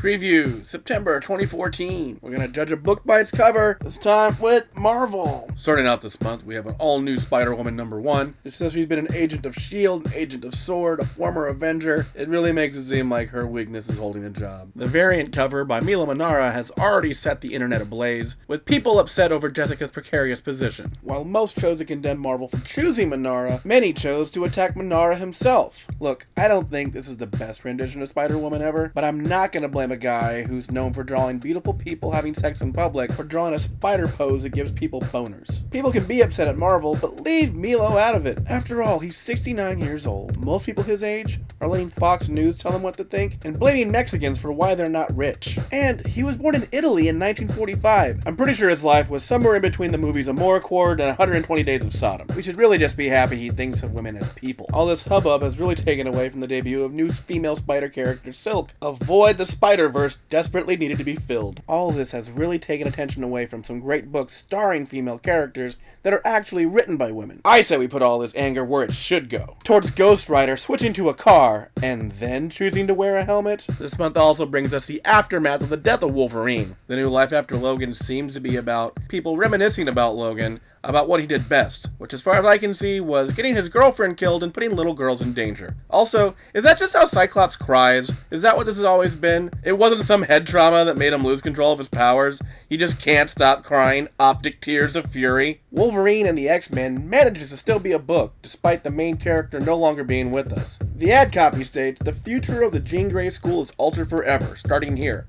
Preview, September 2014. We're gonna judge a book by its cover, this time with Marvel. Starting out this month, we have an all-new Spider-Woman #1. It says she's been an agent of S.H.I.E.L.D., an agent of S.W.O.R.D., a former Avenger. It really makes it seem like her weakness is holding a job. The variant cover by Mila Manara has already set the internet ablaze, with people upset over Jessica's precarious position. While most chose to condemn Marvel for choosing Manara, many chose to attack Manara himself. Look, I don't think this is the best rendition of Spider-Woman ever, but I'm not gonna blame a guy who's known for drawing beautiful people having sex in public for drawing a spider pose that gives people boners. People can be upset at Marvel, but leave Milo out of it. After all, he's 69 years old. Most people his age are letting Fox News tell him what to think and blaming Mexicans for why they're not rich. And he was born in Italy in 1945. I'm pretty sure his life was somewhere in between the movies Amour Accord and 120 Days of Sodom. We should really just be happy he thinks of women as people. All this hubbub has really taken away from the debut of new female spider character Silk. A void the Spider-Verse desperately needed to be filled. All this has really taken attention away from some great books starring female characters that are actually written by women. I say we put all this anger where it should go. Towards Ghost Rider switching to a car and then choosing to wear a helmet. This month also brings us the aftermath of the death of Wolverine. The new Life After Logan seems to be about people reminiscing about Logan, about what he did best, which as far as I can see was getting his girlfriend killed and putting little girls in danger. Also, is that just how Cyclops cries? Is that what this has always been? It wasn't some head trauma that made him lose control of his powers. He just can't stop crying optic tears of fury. Wolverine and the X-Men manages to still be a book, despite the main character no longer being with us. The ad copy states, the future of the Jean Grey School is altered forever, starting here.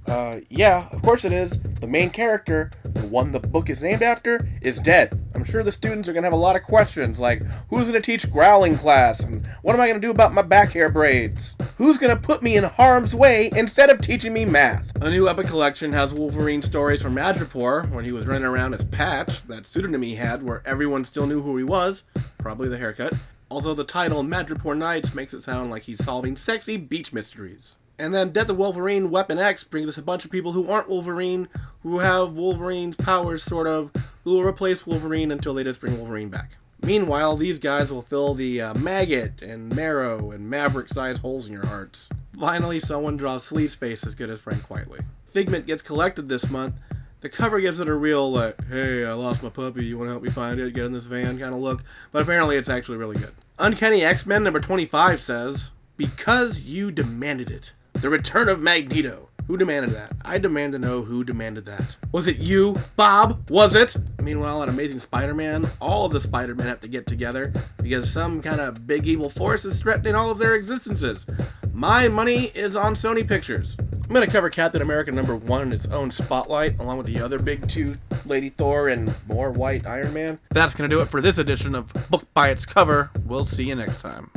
Yeah, of course it is. The main character, the one the book is named after, is dead. I'm sure the students are going to have a lot of questions, like, who's going to teach growling class, and what am I going to do about my back hair braids? Who's going to put me in harm's way instead of teaching me math? A new Epic collection has Wolverine stories from Madripoor, when he was running around as Patch, that pseudonym he had where everyone still knew who he was, probably the haircut, although the title Madripoor Nights makes it sound like he's solving sexy beach mysteries. And then Death of Wolverine Weapon X brings us a bunch of people who aren't Wolverine, who have Wolverine's powers, sort of, who will replace Wolverine until they just bring Wolverine back. Meanwhile, these guys will fill the maggot and marrow and maverick-sized holes in your hearts. Finally, someone draws Sleeve's face as good as Frank Quitely. Figment gets collected this month. The cover gives it a real, like, hey, I lost my puppy, you want to help me find it, get in this van kind of look, but apparently it's actually really good. Uncanny X-Men #25 says, because you demanded it. The Return of Magneto. Who demanded that? I demand to know who demanded that. Was it you, Bob? Was it? Meanwhile, at Amazing Spider-Man, all of the Spider-Men have to get together because some kind of big evil force is threatening all of their existences. My money is on Sony Pictures. I'm going to cover Captain America #1 in its own spotlight, along with the other big two, Lady Thor and more White Iron Man. That's going to do it for this edition of Book by Its Cover. We'll see you next time.